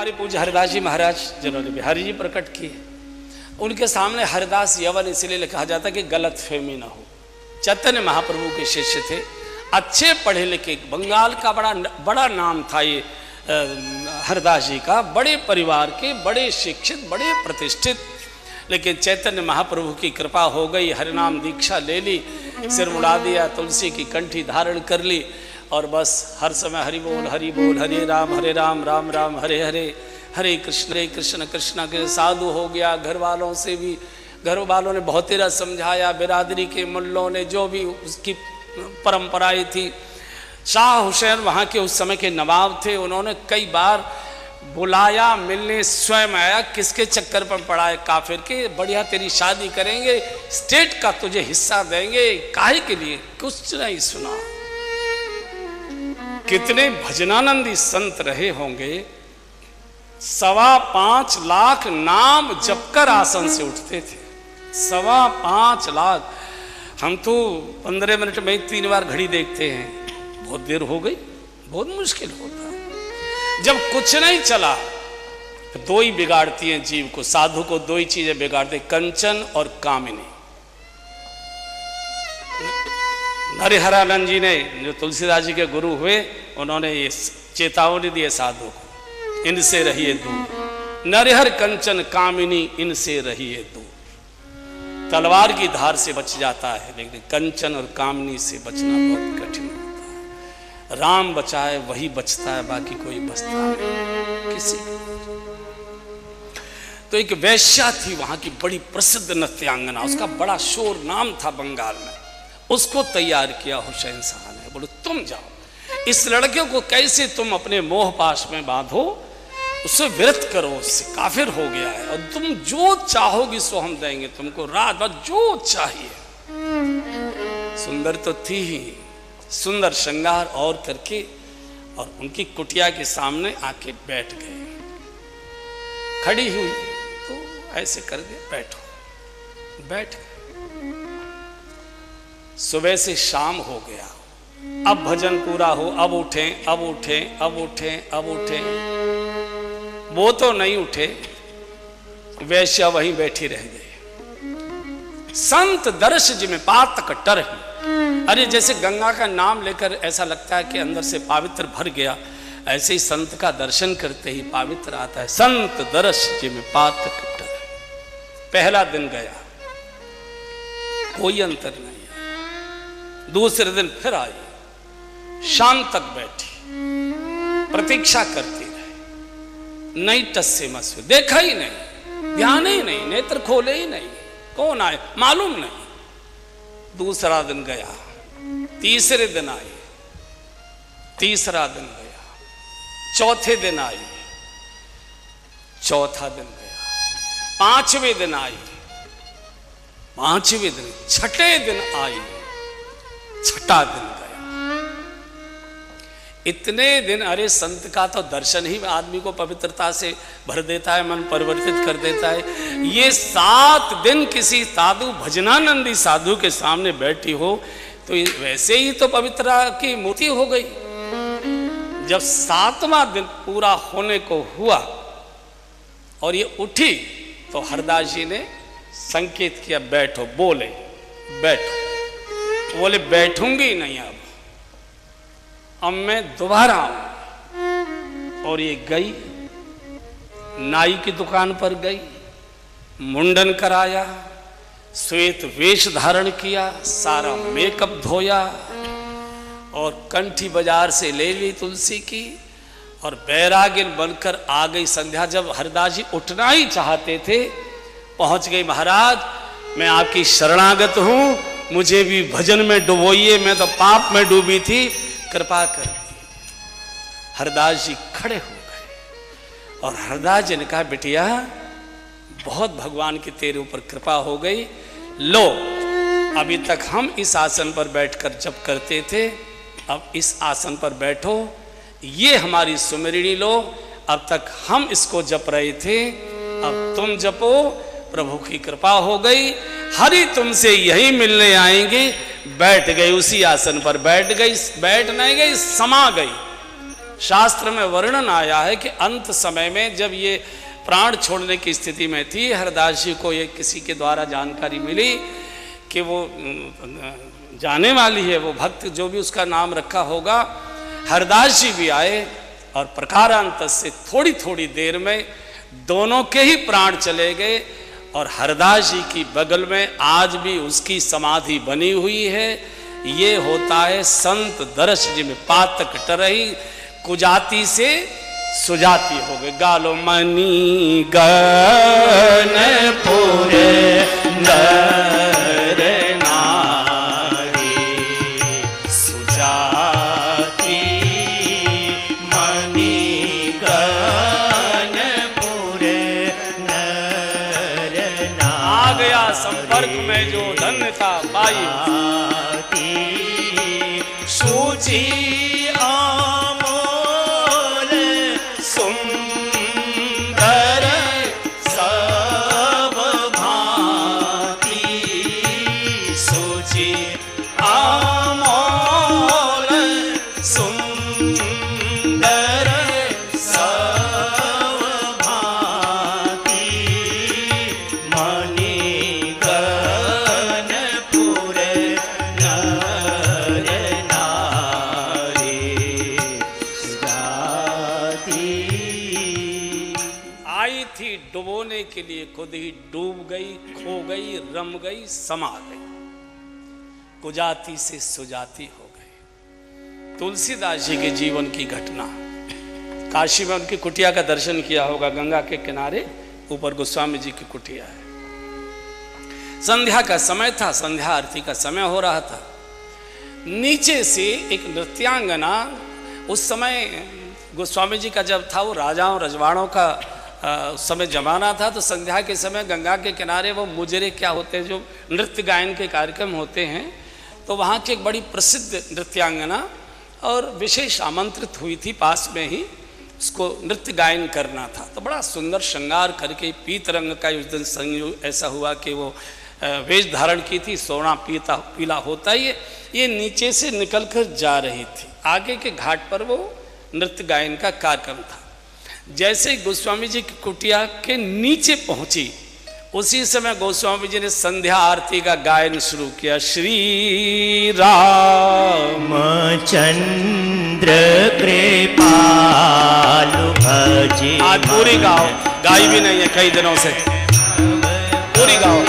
हमारे पूज्य हरिदास जी महाराज जिन्होंने बिहारी जी प्रकट किए, उनके सामने हरिदास यवन इसलिए कहा जाता कि गलत फहमी ना हो। चैतन्य महाप्रभु के शिष्य थे, अच्छे पढ़े लिखे, बंगाल का बड़ा नाम था ये हरिदास जी का, बड़े परिवार के, बड़े शिक्षित, बड़े प्रतिष्ठित। लेकिन चैतन्य महाप्रभु की कृपा हो गई, हरिनाम दीक्षा ले ली, सिर मुड़ा दिया, तुलसी की कंठी धारण कर ली और बस हर समय हरि बोल हरे राम राम राम हरे हरे, हरे कृष्ण कृष्ण के साधु हो गया। घर वालों ने बहुत तेरा समझाया, बिरादरी के मुल्लों ने, जो भी उसकी परंपराएं थी। शाह हुसैन वहाँ के उस समय के नवाब थे, उन्होंने कई बार बुलाया, मिलने स्वयं आया। किसके चक्कर पर पड़ा है काफिर के, बढ़िया तेरी शादी करेंगे, स्टेट का तुझे हिस्सा देंगे, काहे के लिए, कुछ नहीं सुना। कितने भजनानंदी संत रहे होंगे, 5.25 लाख नाम जपकर आसन से उठते थे। 5.25 लाख। हम तो 15 मिनट में 3 बार घड़ी देखते हैं, बहुत देर हो गई, बहुत मुश्किल होता है। जब कुछ नहीं चला तो 2 ही बिगाड़ती हैं जीव को, साधु को 2 ही चीजें बिगाड़ती, कंचन और कामिनी। हरिहरानंद जी ने, जो तुलसीदास जी के गुरु हुए, उन्होंने ये चेतावनी दी साधु को, इनसे रहिए दूर। नरहर कंचन कामिनी, इनसे रहिए दूर। तलवार की धार से बच जाता है, लेकिन कंचन और कामिनी से बचना बहुत कठिन होता है। राम बचाए वही बचता है, बाकी कोई बचता नहीं किसी को। तो एक वैश्या थी वहां की, बड़ी प्रसिद्ध नृत्यांगना, उसका बड़ा शोर नाम था बंगाल में। उसको तैयार किया हुसैन शाह ने, बोले तुम जाओ, इस लड़के को कैसे तुम अपने मोह पाश में बांधो, उससे विरत करो, उससे काफिर हो गया है, और तुम जो चाहोगी सो हम देंगे तुमको, रात भर जो चाहिए। सुंदर तो थी ही, सुंदर श्रृंगार और करके, और उनकी कुटिया के सामने आके बैठ गए। खड़ी हुई तो ऐसे कर दे, बैठो, बैठ गए। सुबह से शाम हो गया, अब भजन पूरा हो, अब उठें, अब उठें, अब उठें, अब उठें। वो तो नहीं उठे, वैश्या वहीं बैठी रह गई। संत दर्श जिमें पातक टरहि। अरे जैसे गंगा का नाम लेकर ऐसा लगता है कि अंदर से पवित्र भर गया, ऐसे ही संत का दर्शन करते ही पवित्र आता है। संत दर्श जिमें पातक टरहि। पहला दिन गया, कोई अंतर नहीं। दूसरे दिन फिर आई, शाम तक बैठी, प्रतीक्षा करती रही, नहीं टस्से मस, देखा ही नहीं, ध्यान ही नहीं, नेत्र खोले ही नहीं, कौन आए मालूम नहीं। दूसरा दिन गया, तीसरे दिन आई, तीसरा दिन गया, चौथे दिन आई, चौथा दिन गया, पांचवें दिन आई, पांचवें दिन, छठे दिन आई, छठा दिन गया। इतने दिन, अरे संत का तो दर्शन ही आदमी को पवित्रता से भर देता है, मन परिवर्तित कर देता है। ये 7 दिन किसी साधु, भजनानंदी साधु के सामने बैठी हो तो वैसे ही तो पवित्रता की मूर्ति हो गई। जब 7वां दिन पूरा होने को हुआ और ये उठी तो हरदास जी ने संकेत किया, बैठो, बोले बैठो। बोले बैठूंगी नहीं, अब मैं दोबारा आऊं। और ये गई, नाई की दुकान पर गई, मुंडन कराया, श्वेत वेश धारण किया, सारा मेकअप धोया और कंठी बाजार से ले ली तुलसी की और बैरागिन बनकर आ गई। संध्या जब हरदास जी उठना ही चाहते थे, पहुंच गई, महाराज मैं आपकी शरणागत हूं, मुझे भी भजन में डुबोइए, मैं तो पाप में डूबी थी, कृपा कर दी। हरदास जी खड़े हो गए और हरदास जी ने कहा, बिटिया बहुत भगवान की तेरे ऊपर कृपा हो गई, लो अभी तक हम इस आसन पर बैठकर जप करते थे, अब इस आसन पर बैठो, ये हमारी सुमिरनी लो, अब तक हम इसको जप रहे थे, अब तुम जपो, प्रभु की कृपा हो गई, हरि तुमसे यही मिलने आएंगे। बैठ गई, उसी आसन पर बैठ गई, बैठ नहीं गई, समा गई। शास्त्र में वर्णन आया है कि अंत समय में जब ये प्राण छोड़ने की स्थिति में थी, हरदास जी को ये किसी के द्वारा जानकारी मिली कि वो जाने वाली है, वो भक्त जो भी उसका नाम रखा होगा। हरदास जी भी आए और प्रकारांत से थोड़ी थोड़ी देर में दोनों के ही प्राण चले गए। और हरदास जी की बगल में आज भी उसकी समाधि बनी हुई है। ये होता है संत दर्श जिमें पातक टरही, कुजाति से सुजाति हो गए। गालो मनी गन पूरे नर नारी, सुजाति मनी गन पूरे नर नारी। आ गया संपर्क में जो धन्य था पाई, सूची के लिए खुद ही डूब गई, खो गई, रम गई, समा गई, कुजाति से सुजाति हो गई। तुलसीदास जी के जीवन की घटना, काशी में उनकी कुटिया का दर्शन किया होगा, गंगा के किनारे ऊपर गोस्वामी जी की कुटिया है। संध्या का समय था, संध्या आरती का समय हो रहा था। नीचे से एक नृत्यांगना, उस समय गोस्वामी जी का जब था वो राजाओं रजवाड़ों का उस समय जमाना था, तो संध्या के समय गंगा के किनारे वो मुजरे क्या होते हैं जो नृत्य गायन के कार्यक्रम होते हैं, तो वहाँ की एक बड़ी प्रसिद्ध नृत्यांगना और विशेष आमंत्रित हुई थी, पास में ही उसको नृत्य गायन करना था। तो बड़ा सुंदर श्रृंगार करके पीत रंग का उस दिन संयोग ऐसा हुआ कि वो वेश धारण की थी, सोना पीला होता ही है। ये नीचे से निकल कर जा रही थी, आगे के घाट पर वो नृत्य गायन का कार्यक्रम था। जैसे ही गोस्वामी जी की कुटिया के नीचे पहुंची, उसी समय गोस्वामी जी ने संध्या आरती का गायन शुरू किया। श्री रामचंद्र कृपालु भजे। आज पूरी गाओ, गाई भी नहीं है कई दिनों से, पूरी गाओ।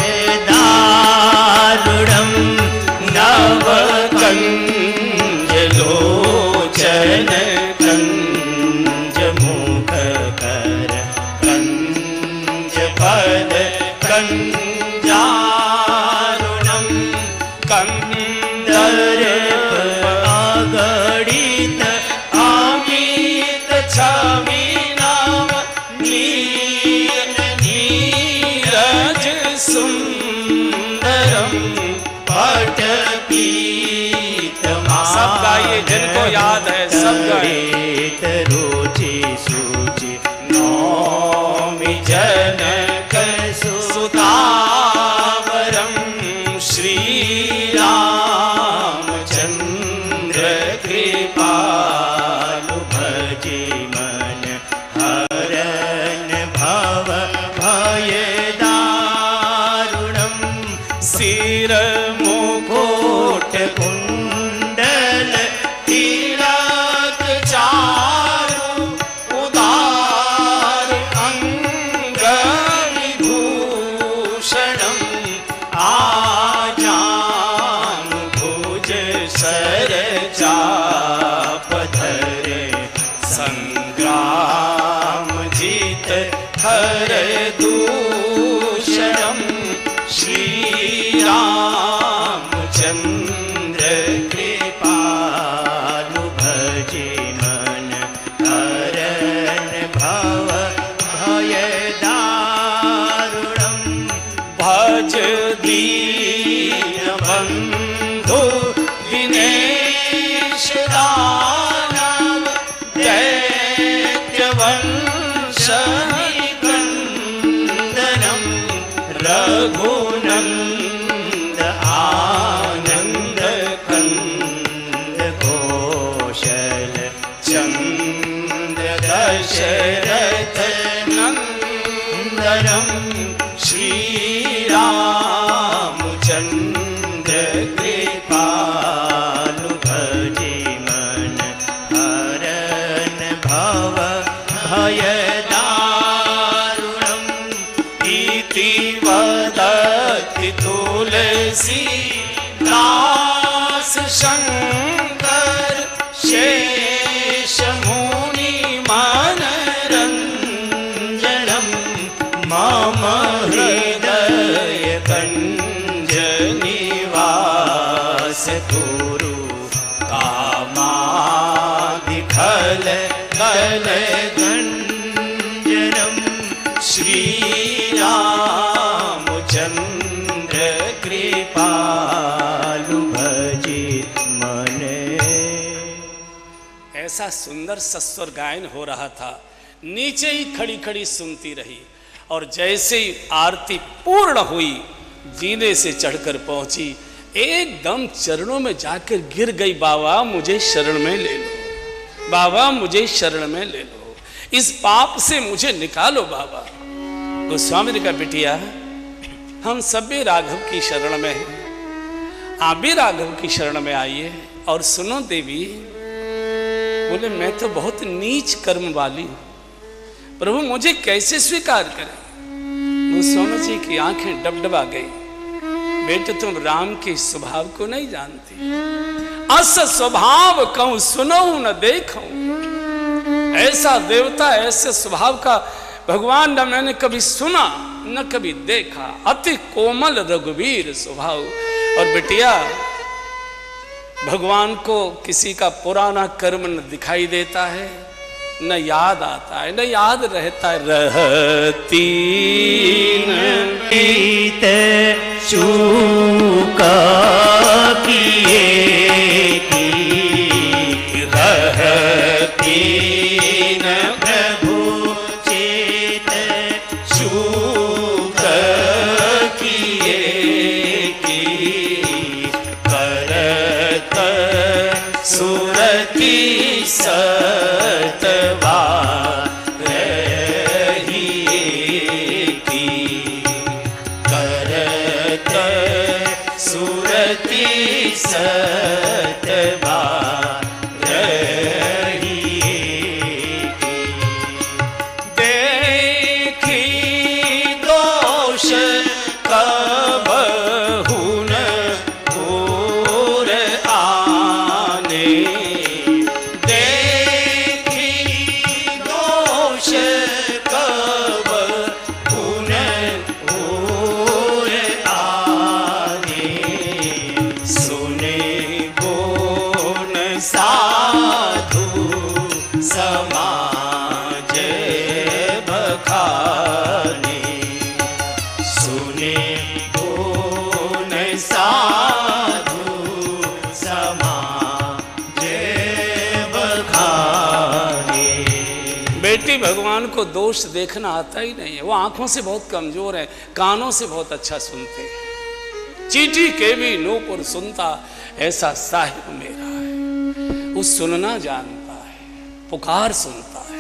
दारुणम नव कंज लोचन कंज मुख कर कंज पद कंजारुणम कंदर अगणित अमित छवि नाम नील नीरज सुंदरम पट पीतमा। सब गाइए, जिनको याद है सब गाइए। रुचि सूचि नौमि जनक सुतावरम श्री रामचंद्र कृपालु भजे मन हरन भव भय दारुणम। सिर मुकुट कुंडल तिलक चारु उदार अंग विभूषणम। आजान भुज सर चाप धरे संग्राम जीत हर दूषणम। श्री रामचंद्र कृपालु भजे मन हरन भव भय दारुणम। भज दीन बंधु दिनेश दानव दैत्य वंश निकंदनम। रघुनंद आनंद कंद कौशल चंद परम श्री रामचंद्र कृपालु भजे मन हरन भव भय दारुणम् इति वदति तुलसीदास शंकर शेष मुनि मनरंजनम् मम हृदय कंज निवास कुरु कामादिखल कल गंजनम् श्री रामचंद्र कृपालु भजे मन। ऐसा सुंदर सस्वर गायन हो रहा था, नीचे ही खड़ी खड़ी सुनती रही और जैसे ही आरती पूर्ण हुई जीने से चढ़कर पहुंची, एकदम चरणों में जाकर गिर गई। बाबा मुझे शरण में ले लो, बाबा मुझे शरण में ले लो, इस पाप से मुझे निकालो बाबा। गोस्वामी ने कहा बिटिया हम सब भी राघव की शरण में हैं, आप भी राघव की शरण में आइए। और सुनो देवी, बोले मैं तो बहुत नीच कर्म वाली हूं, प्रभु मुझे कैसे स्वीकार करें। गोस्वामी जी की आंखें डबडबा गई। बेटे तुम राम के स्वभाव को नहीं जानती, अस स्वभाव कहूं सुनो न देखूं। ऐसा देवता ऐसे स्वभाव का भगवान न मैंने कभी सुना न कभी देखा, अति कोमल रघुवीर स्वभाव। और बिटिया भगवान को किसी का पुराना कर्म न दिखाई देता है, न याद आता है, न याद रहता है। रहती न पीत चूका किए की रहती न प्रभु चेत चूक किए की करत सुरति सतवा रहिए की करत सुरति सतवा रहिए की देखी दोष कबहु न घोर आने देखी दोष कबहु न घोर आने सुने गुण साधु समाज बखाने सुने गुण साधु समाज बखाने। बेटी भगवान को दोष देखना आता ही नहीं है, वो आंखों से बहुत कमजोर है, कानों से बहुत अच्छा सुनते हैं। चीटी के भी नूपुर सुनता ऐसा साहिब मेरा है, वो सुनना जानता है, पुकार सुनता है,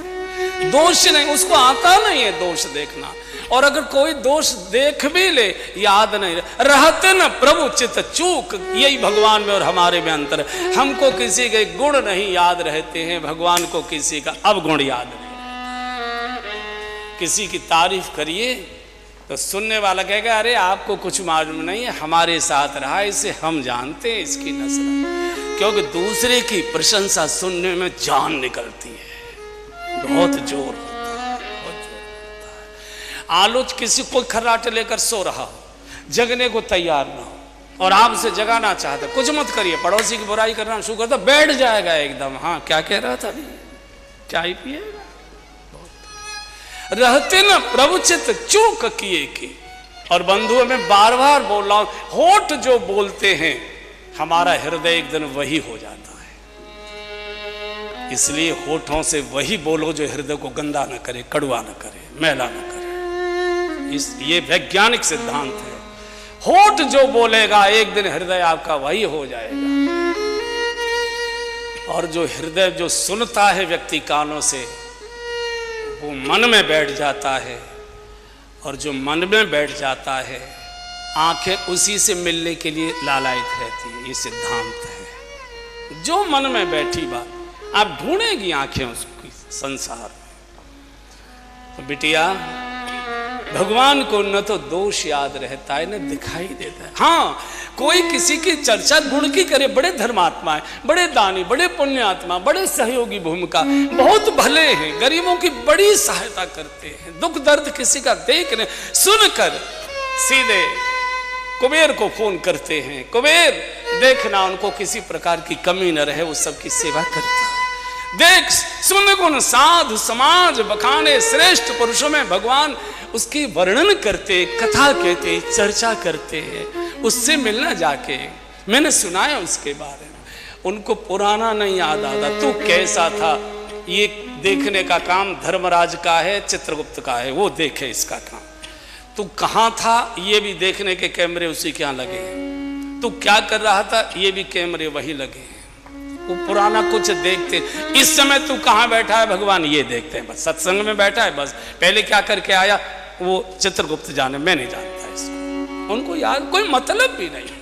दोष नहीं, उसको आता नहीं है दोष देखना। और अगर कोई दोष देख भी ले याद नहीं रहते न प्रभु चित चूक। यही भगवान में और हमारे में अंतर है, हमको किसी के गुण नहीं याद रहते हैं, भगवान को किसी का अवगुण याद नहीं। किसी की तारीफ करिए तो सुनने वाला कहेगा अरे आपको कुछ मालूम नहीं है, हमारे साथ रहा, इसे हम जानते हैं इसकी नस्ल। क्योंकि दूसरे की प्रशंसा सुनने में जान निकलती है, बहुत जोर होता है, बहुत जोर होता है। आलोच किसी को खर्राटे लेकर सो रहा हो, जगने को तैयार ना हो और आपसे जगाना चाहते, कुछ मत करिए, पड़ोसी की बुराई करना शुरू करता, बैठ जाएगा एकदम। हाँ क्या कह रहा था, चाय पिएगा। रहते न प्रभु चित चूक किए की। और बंधुओं में बार बार बोल रहा हूं, होठ जो बोलते हैं हमारा हृदय एक दिन वही हो जाता है। इसलिए होठों से वही बोलो जो हृदय को गंदा न करे, कड़वा न करे, मैला न करे। ये वैज्ञानिक सिद्धांत है। होठ जो बोलेगा एक दिन हृदय आपका वही हो जाएगा। और जो हृदय जो सुनता है व्यक्ति कानों से, वो मन में बैठ जाता है और जो मन में बैठ जाता है आंखें उसी से मिलने के लिए लालायित रहती है। ये सिद्धांत है। जो मन में बैठी बात आप ढूंढेगी आंखें उसकी संसार में। तो बिटिया भगवान को न तो दोष याद रहता है न दिखाई देता है। हाँ, कोई किसी की चर्चा गुण की करे, बड़े धर्मात्मा है, बड़े दानी, बड़े पुण्यात्मा, बड़े सहयोगी भूमिका, बहुत भले हैं, गरीबों की बड़ी सहायता करते हैं, दुख दर्द किसी का देखने सुनकर सीधे कुबेर को फोन करते हैं, कुबेर देखना उनको किसी प्रकार की कमी न रहे, वो सबकी सेवा करता है। देख सुन गुण साधु समाज बखाने, श्रेष्ठ पुरुषों में भगवान उसकी वर्णन करते, कथा कहते, चर्चा करते हैं। उससे मिलना जाके, मैंने सुना है उसके बारे में। उनको पुराना नहीं याद आता, तू कैसा था ये देखने का काम धर्मराज का है, चित्रगुप्त का है, वो देखे इसका काम। तू कहाँ था ये भी देखने के कैमरे उसी के यहाँ लगे हैं। तू क्या कर रहा था ये भी कैमरे वही लगे हैं। वो पुराना कुछ देखते, इस समय तू कहाँ बैठा है भगवान ये देखते हैं, बस सत्संग में बैठा है, बस पहले क्या करके आया वो चित्रगुप्त जाने, मैं नहीं जानता इसको। उनको याद कोई मतलब भी नहीं।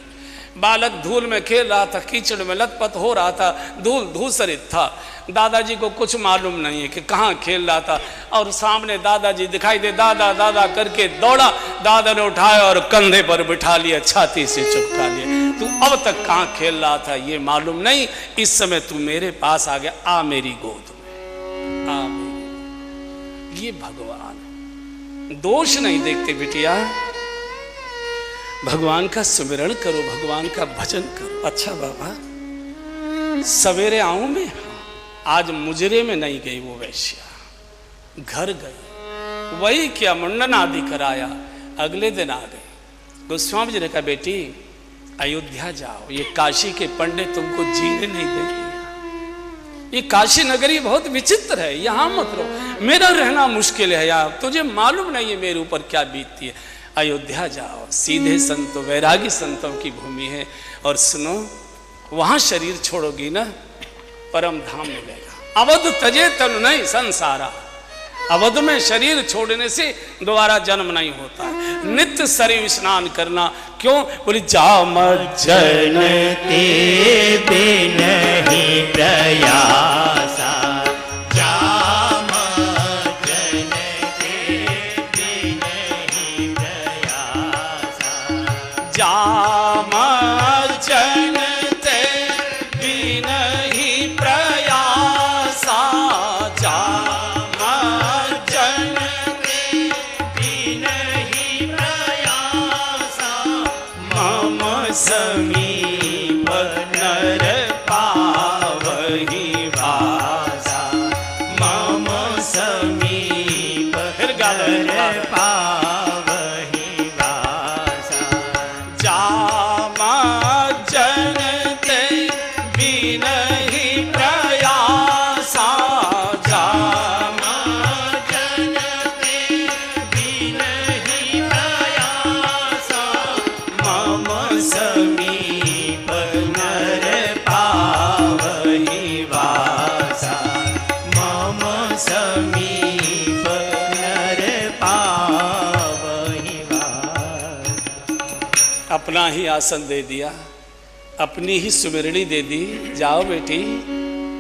बालक धूल में खेल रहा था, कीचड़ में लथपथ हो रहा था, धूल धूसरित था, दादाजी को कुछ मालूम नहीं है कि कहाँ खेल रहा था, और सामने दादाजी दिखाई दे, दादा दादा करके दौड़ा, दादा ने उठाया और कंधे पर बिठा लिया, छाती से चिपका लिया। तू अब तक कहाँ खेल रहा था ये मालूम नहीं, इस समय तू मेरे पास आ गया, आ मेरी गोद में, आ मेरी। ये भगवान दोष नहीं देखते बिटिया, भगवान का सुमिरण करो, भगवान का भजन करो। अच्छा बाबा सवेरे आऊं मैं, आज मुजरे में नहीं गई वो वैश्या, घर गई, वही क्या मुंडन आदि कराया, अगले दिन आ गई। गोस्वामी जी ने कहा बेटी अयोध्या जाओ, ये काशी के पंडित तुमको जीने नहीं देंगे, ये काशी नगरी बहुत विचित्र है, यहां मत रहो, मेरा रहना मुश्किल है यार, तुझे मालूम नहीं है मेरे ऊपर क्या बीतती है। अयोध्या जाओ, सीधे संतों वैरागी संतों की भूमि है, और सुनो वहां शरीर छोड़ोगी ना परम धाम मिलेगा। अवध तजे तनु नहीं संसारा, अवध में शरीर छोड़ने से दोबारा जन्म नहीं होता है। नित्य शरीर स्नान करना, क्यों बोली जाम जन ते बिन ही प्रयासा, जाम जन ते बिन ही प्रयासा, जाम जन ते बिन ही प्रयासा, जाम जन ते बिन ही प्रयासा, मम समीप नर पावहि वासा, मम समीप नर पावहि वासा, जाम जन ते बिन ही प्रयासा, जाम जन ते बिन ही प्रयासा, मम समीप नर पावहि वासा, मम समीप नर पावहि वासा। अपना ही आसन दे दिया, अपनी ही सुमिरणी दे दी, जाओ बेटी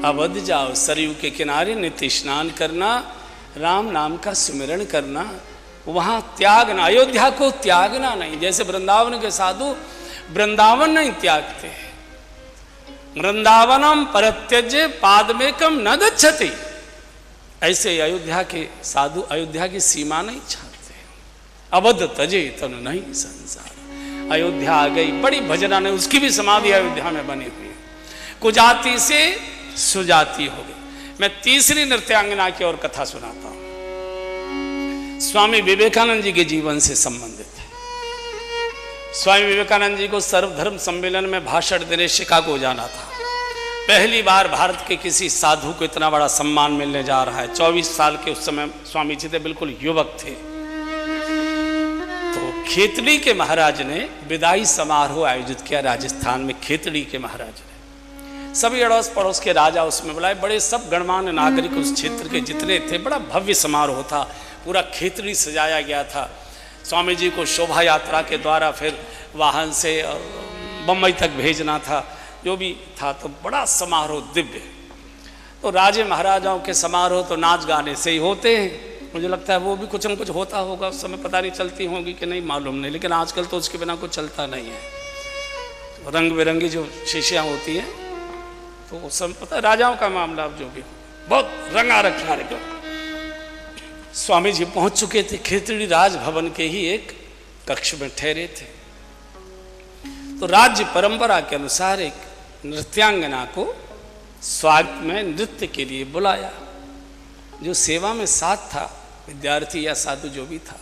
अवध जाओ, सरयू के किनारे नित्य स्नान करना, राम नाम का सुमिरण करना, वहाँ त्यागना, अयोध्या को त्यागना नहीं। जैसे वृंदावन के साधु वृंदावन नहीं त्यागते, वृंदावनम परित्यज्य पादमेकम न गच्छति, ऐसे अयोध्या के साधु अयोध्या की सीमा नहीं चाहते। अवध तजे तनु नहीं संसार, अयोध्या आ गई, बड़ी भजना ने, उसकी भी समाधि अयोध्या में बनी हुई है, कुजाति से सुजाति हो गई। मैं तीसरी नृत्यांगना की और कथा सुनाता हूं, स्वामी विवेकानंद जी के जीवन से संबंधित है। स्वामी विवेकानंद जी को सर्वधर्म सम्मेलन में भाषण देने शिकागो जाना था। पहली बार भारत के किसी साधु को इतना बड़ा सम्मान मिलने जा रहा है। 24 साल के उस समय स्वामी जी थे, बिल्कुल युवक थे। तो खेतड़ी के महाराज ने विदाई समारोह आयोजित किया राजस्थान में। खेतड़ी के महाराज ने सभी अड़ोस पड़ोस के राजा उसमें बुलाए, बड़े सब गणमान्य नागरिक उस क्षेत्र के जितने थे, बड़ा भव्य समारोह था, पूरा खेतड़ी सजाया गया था। स्वामी जी को शोभा यात्रा के द्वारा फिर वाहन से बम्बई तक भेजना था, जो भी था, तो बड़ा समारोह दिव्य। तो राजे महाराजाओं के समारोह तो नाच गाने से ही होते हैं। मुझे लगता है वो भी कुछ न कुछ होता होगा, उस समय पता नहीं चलती होंगी कि नहीं, मालूम नहीं, लेकिन आजकल तो उसके बिना कुछ चलता नहीं है। रंग बिरंगी जो शीशियाँ होती हैं, तो उस समय पता है राजाओं का मामला जो भी बहुत रंगारंग कार्यक्रम। स्वामी जी पहुंच चुके थे, खिचड़ी राजभवन के ही एक कक्ष में ठहरे थे। तो राज्य परंपरा के अनुसार एक नृत्यांगना को स्वागत में नृत्य के लिए बुलाया। जो सेवा में साथ था, विद्यार्थी या साधु जो भी था,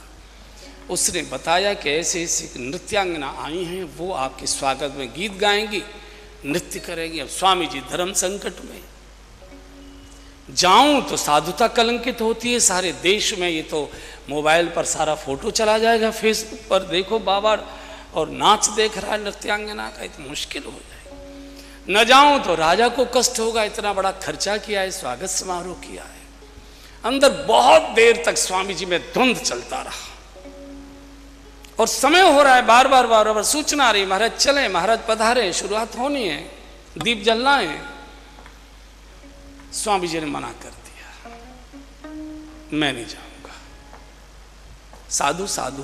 उसने बताया कि ऐसे ऐसे नृत्यांगना आई हैं, वो आपके स्वागत में गीत गाएंगी, नृत्य करेंगी। अब स्वामी जी धर्म संकट में, जाऊं तो साधुता कलंकित होती है सारे देश में। ये तो मोबाइल पर सारा फोटो चला जाएगा, फेसबुक पर देखो बाबा और नाच देख रहा है नृत्यांगना का, इतना मुश्किल हो जाए। न जाऊं तो राजा को कष्ट होगा, इतना बड़ा खर्चा किया है, स्वागत समारोह किया है। अंदर बहुत देर तक स्वामी जी में द्वंद चलता रहा और समय हो रहा है, बार बार सूचना आ रही, महाराज चले, महाराज पधारे, शुरुआत होनी है, दीप जलना है। स्वामी जी ने मना कर दिया, मैं नहीं जाऊंगा। साधु साधु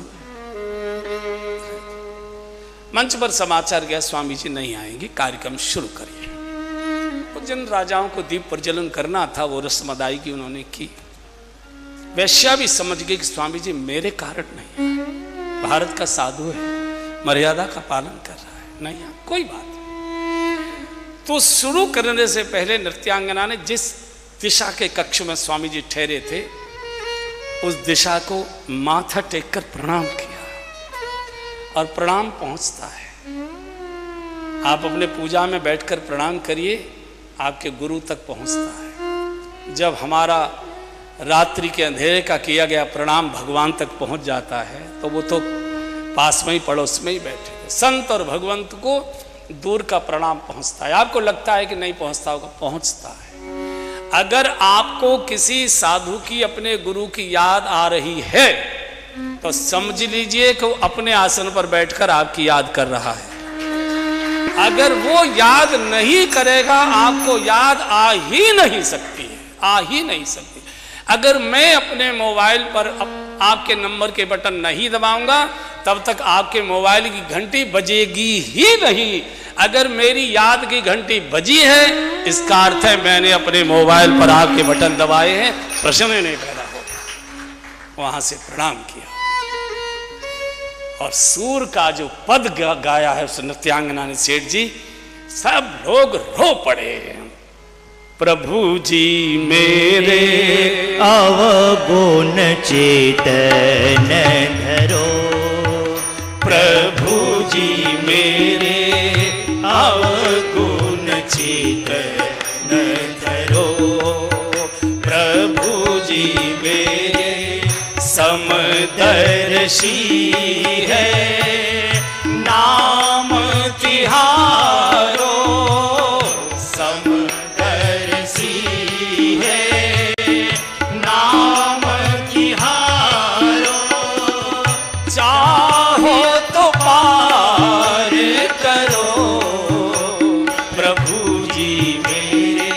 मंच पर समाचार गया, स्वामी जी नहीं आएंगे, कार्यक्रम शुरू करिए। तो जिन राजाओं को दीप प्रज्वलन करना था वो रस्म अदायगी उन्होंने की। वैश्या भी समझ गई कि स्वामी जी मेरे कारण नहीं, भारत का साधु है, मर्यादा का पालन कर रहा है, नहीं कोई बात। तो शुरू करने से पहले नृत्यांगना ने जिस दिशा के कक्ष में स्वामी जी ठहरे थे, उस दिशा को माथा टेककर प्रणाम किया। और प्रणाम पहुंचता है, आप अपने पूजा में बैठकर प्रणाम करिए, आपके गुरु तक पहुंचता है। जब हमारा रात्रि के अंधेरे का किया गया प्रणाम भगवान तक पहुंच जाता है, तो वो तो पास में ही पड़ोस में ही बैठे थे। संत और भगवंत को दूर का प्रणाम पहुंचता है। आपको लगता है कि नहीं पहुंचता होगा, पहुंचता है। अगर आपको किसी साधु की, अपने गुरु की याद आ रही है, तो समझ लीजिए कि वो अपने आसन पर बैठकर आपकी याद कर रहा है। अगर वो याद नहीं करेगा, आपको याद आ ही नहीं सकती है, आ ही नहीं सकती। अगर मैं अपने मोबाइल पर आपके नंबर के बटन नहीं दबाऊंगा, तब तक आपके मोबाइल की घंटी बजेगी ही नहीं। अगर मेरी याद की घंटी बजी है, इसका अर्थ है मैंने अपने मोबाइल पर आपके बटन दबाए हैं, प्रश्न नहीं पैदा होगा। वहां से प्रणाम किया और सूर का जो पद गाया है उस नृत्यांगना ने, सेठ जी, सब लोग रो पड़े। प्रभु जी मेरे अवगुण चेतन धरो, प्रभु जी मेरे अवगुण चेतन धरो, प्रभु जी मेरे समदर्शी है, नाम तिहारो, समदर्शी है, नाम तिहारो, चाहो तो पार करो, प्रभु जी मेरे,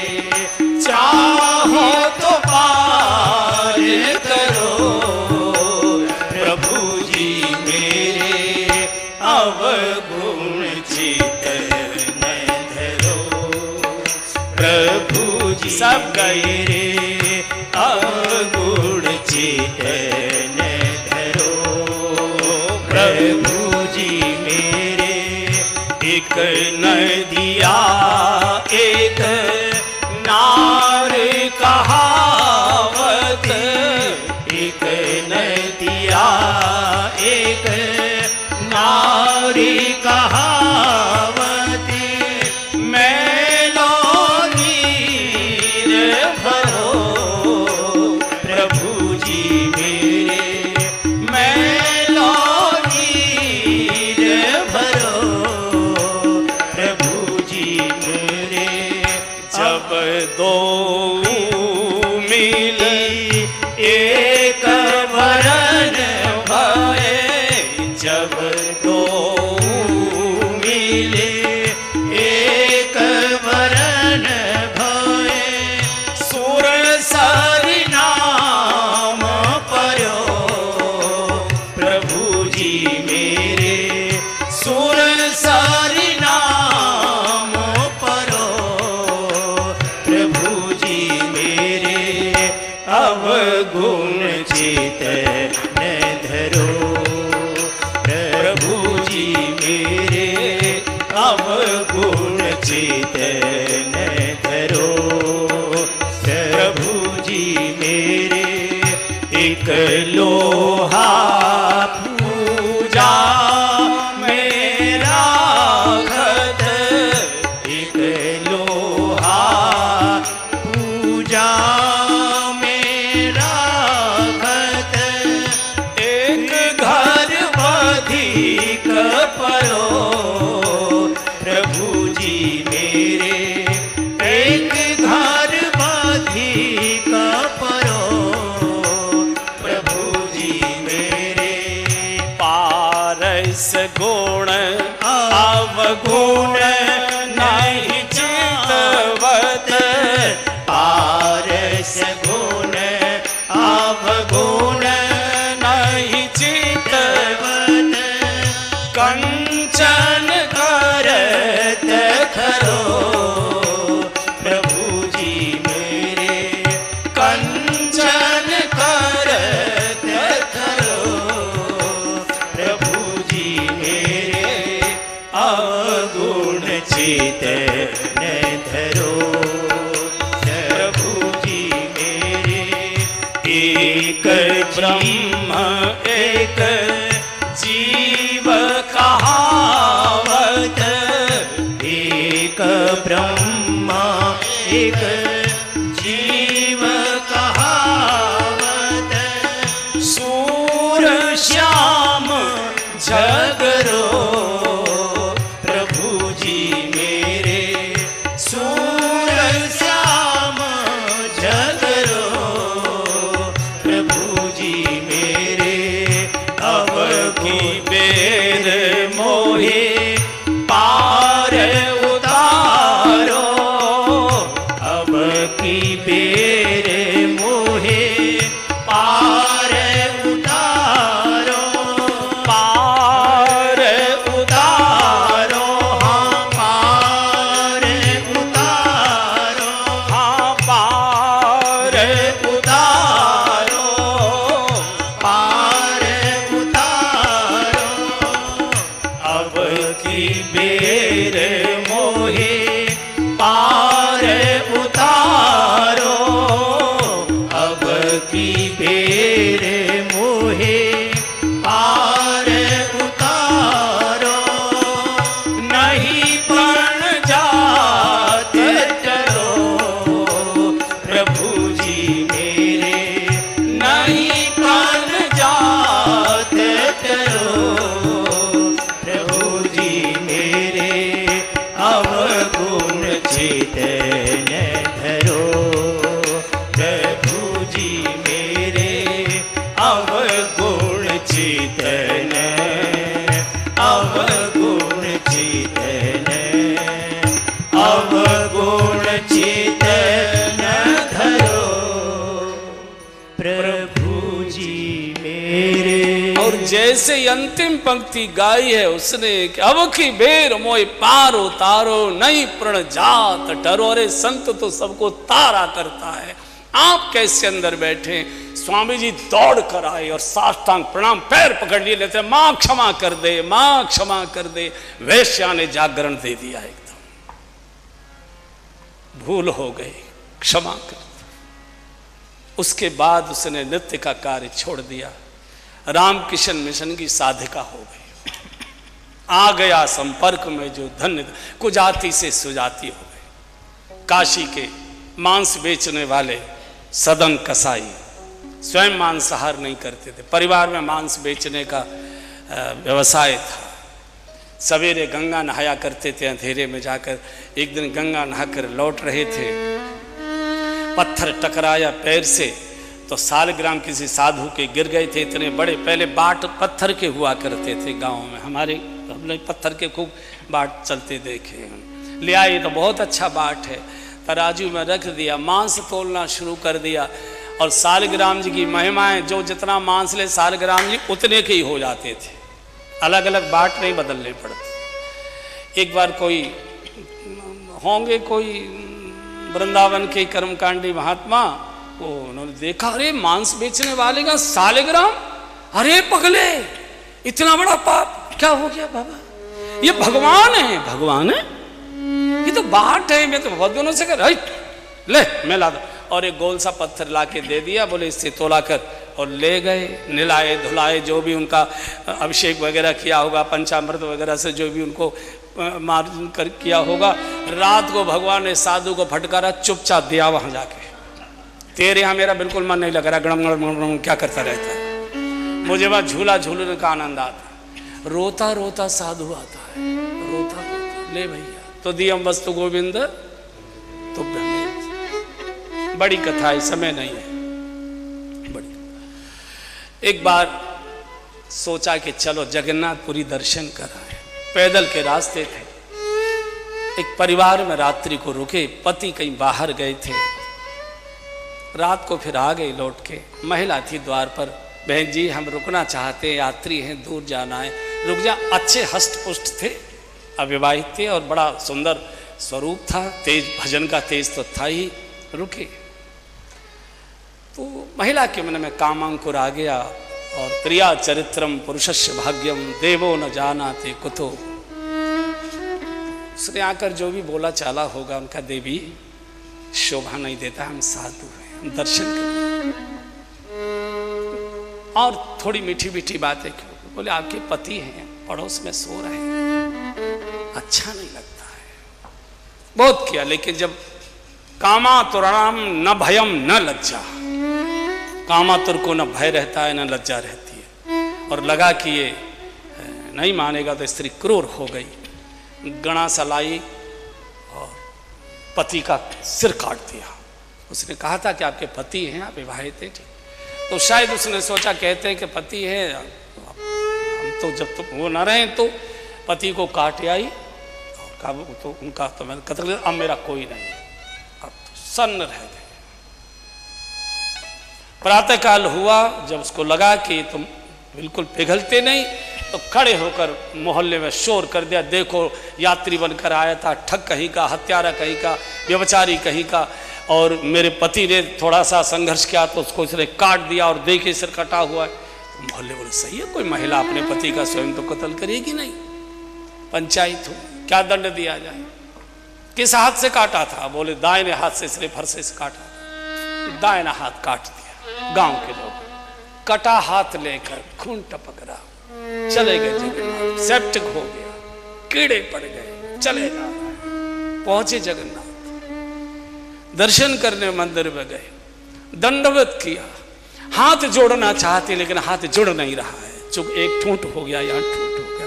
चाहो तो पार करो, प्रभु जी मेरे अवगुण चेतन धरो, प्रभु जी सब गए रे अवगुण चेतन धरो, प्रभु जी मेरे एक नदिया एक नार कहावत, एक नदिया एक नारी कहावत, मैलो नीर भरो, प्रभु जी मेरे मैलो नीर भरो, प्रभु जी मेरे जब दो मिली एक वरन भये, चेतन धरो। प्रभु जी मेरे अवगुण चेतन धरो। प्रभु जी मेरे एक लोहा पूजा मेरा खत, एक लोहा पूजा मेरा खत, एक घर अधिक परो। प्रभु जी मेरे एक घर अधिक परो। प्रभु जी मेरे पारस गुण अवगुण नहीं चितवत। पारस गुण अवगुण नहीं चितवत। कंचन करत खरो। प्रभु जी मेरे कंचन करत खरो। प्रभु जी मेरे अवगुण चेतन धरो। प्रभु जी मेरे एक ब्रह्म एक जीव कहावत, एक ब्रह्म एक जीव कहावत, सूर श्याम झगरो। प्रभु जी मेरे सूर श्याम झगरो। प्रभु जी मेरे अवगुण बेर मोहे पार उतारो। अब की बेर मोहे पार उतारो। पार उतारो हाँ पार उतारो। हाँ पार उतारो पार उतारो। अब की बेर मोहे पार उतारो। अब की बेर मोहे पार उतारो। नहीं पण जात डरो। प्रभु जी मेरे नहीं पण जात डरो। प्रभु जी मेरे अवगुण चेतन धरो। प्रभु जी मेरे अवगुण चेतन अवगुण चेतन अवगुण चेतन धरो। प्रभु जी मेरे और जैसे अंतिम पंक्ति गाई है उसने कि अब की बेर मोए पार उतारो, नहीं प्रण जात डरो। अरे संत तो सबको तारा करता है। आप कैसे अंदर बैठे? स्वामी जी दौड़ कर आए और साष्टांग प्रणाम पैर पकड़ लिए, लेते मां क्षमा कर दे, मां क्षमा कर दे। वैश्या ने जागरण दे दिया, एकदम भूल हो गई, क्षमा कर दे। उसके बाद उसने नृत्य का कार्य छोड़ दिया। रामकिशन मिशन की साधिका हो गई। आ गया संपर्क में जो धन्य, कुजाति से सुजाति हो गए। काशी के मांस बेचने वाले सदन कसाई स्वयं मांसाहार नहीं करते थे। परिवार में मांस बेचने का व्यवसाय था। सवेरे गंगा नहाया करते थे अंधेरे में जाकर। एक दिन गंगा नहाकर लौट रहे थे, पत्थर टकराया पैर से तो सालग्राम किसी साधु के गिर गए थे। इतने बड़े, पहले बाट पत्थर के हुआ करते थे गाँव में हमारे, हमने पत्थर के खूब बाट चलते देखे। ले आए तो बहुत अच्छा बाट है, तराजू में रख दिया, मांस तोलना शुरू कर दिया। और सालग्राम जी की महिमाएं, जो जितना मांस ले सालग्राम जी उतने के ही हो जाते थे, अलग अलग बाट नहीं बदलने पड़ते। एक बार कोई होंगे कोई वृंदावन के कर्मकांडी महात्मा, उन्होंने देखा, अरे मांस बेचने वाले का सालिग्राम, अरे पगले इतना बड़ा पाप क्या हो गया बाबा, ये भगवान है, भगवान है, ये तो बाट है, मैं तो बहुत दिनों से कर, ले मैं ला दो, और एक गोल सा पत्थर ला के दे दिया, बोले इससे तोला कर, और ले गए, निलाए धुलाए, जो भी उनका अभिषेक वगैरह किया होगा, पंचामृत वगैरह से जो भी उनको मार्जन कर किया होगा, रात को भगवान ने साधु को फटकारा, चुपचाप दिया वहां जाके, तेरे यहाँ मेरा बिल्कुल मन नहीं लग रहा, गड़म गड़म गड़म क्या करता रहता है, मुझे वह झूला झूलने का आनंद आता है। रोता रोता साधु आता है, रोता रोता, ले भैया तो दियम वस्तु गोविंद तो बड़ी कथा है, समय नहीं है, बड़ी। एक बार सोचा कि चलो जगन्नाथपुरी दर्शन कराएं, पैदल के रास्ते थे, एक परिवार में रात्रि को रुके, पति कहीं बाहर गए थे, रात को फिर आ गई लौट के, महिला थी द्वार पर, बहन जी हम रुकना चाहते हैं, यात्री हैं, दूर जाना है, रुक जा। अच्छे हष्ट पुष्ट थे, अविवाहित थे और बड़ा सुंदर स्वरूप था, तेज भजन का तेज तो था ही, रुके। तो महिला के मन में कामांकुर आ गया, और प्रिया चरित्रम पुरुषस्य भाग्यम देवो न जानाते कुतो, उसने आकर जो भी बोला चाला होगा, उनका देवी शोभा नहीं देता, हम साधु हैं, हम दर्शन करें, और थोड़ी मीठी मीठी बातें, बोले आपके पति हैं, पड़ोस में सो रहे हैं, अच्छा नहीं लगता है, बहुत किया, लेकिन जब कामातुराणाम न भयम न लज्जा, कामातुर को न भय रहता है न लज्जा रहती है, और लगा कि ये नहीं मानेगा तो स्त्री क्रूर हो गई, गणा सलाई और पति का सिर काट दिया। उसने कहा था कि आपके पति हैं, आप विवाहित हैं, तो शायद उसने सोचा, कहते हैं कि पति है, हम तो जब तक वो न रहे तो पति को काट आई, और तो उनका तो मैंने कत्ल किया, अब मेरा कोई नहीं है, अब तो सन्न रह गए। प्रातःकाल हुआ, जब उसको लगा कि तुम बिल्कुल पिघलते नहीं, तो खड़े होकर मोहल्ले में शोर कर दिया, देखो यात्री बनकर आया था, ठग कहीं का, हत्यारा कहीं का, व्यभिचारी कहीं का, और मेरे पति ने थोड़ा सा संघर्ष किया तो उसको इसने काट दिया, और देखे सिर कटा हुआ है। तो मोहल्ले बोले सही है, कोई महिला अपने पति का स्वयं तो कत्ल करेगी नहीं, पंचायत हो, क्या दंड दिया जाए, किस हाथ से काटा था, बोले दाहिने हाथ से, इसलिए फरसे से काटा, दाहिना हाथ काट दिया। गांव के लोग कटा हाथ लेकर खून टपक रहा, चले गए जगन्नाथ, सेप्टिक हो गया, कीड़े पड़ गए, चले जा रहे, पहुंचे जगन्नाथ, दर्शन करने मंदिर में गए, दंडवत किया, हाथ जोड़ना चाहते लेकिन हाथ जुड़ नहीं रहा है, चुप एक ठूंठ हो गया, यहाँ ठूंठ हो गया,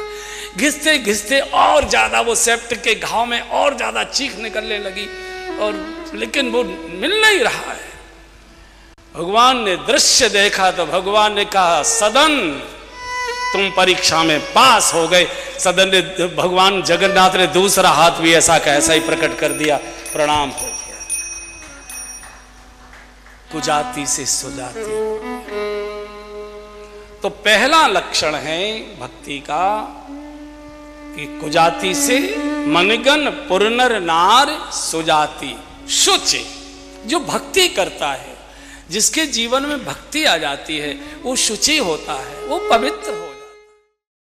घिसते घिसते और ज्यादा वो सेप्टिक के घाव में और ज्यादा चीख निकलने लगी, और लेकिन वो मिल नहीं रहा है। भगवान ने दृश्य देखा तो भगवान ने कहा, सदन तुम परीक्षा में पास हो गए। सदन ने, भगवान जगन्नाथ ने दूसरा हाथ भी ऐसा का ऐसा ही प्रकट कर दिया, प्रणाम हो गया, कुजाति से सुजाति। तो पहला लक्षण है भक्ति का कि कुजाति से मनगन पुरनर नार सुजाति, शुचि। जो भक्ति करता है, जिसके जीवन में भक्ति आ जाती है, वो शुचि होता है, वो पवित्र हो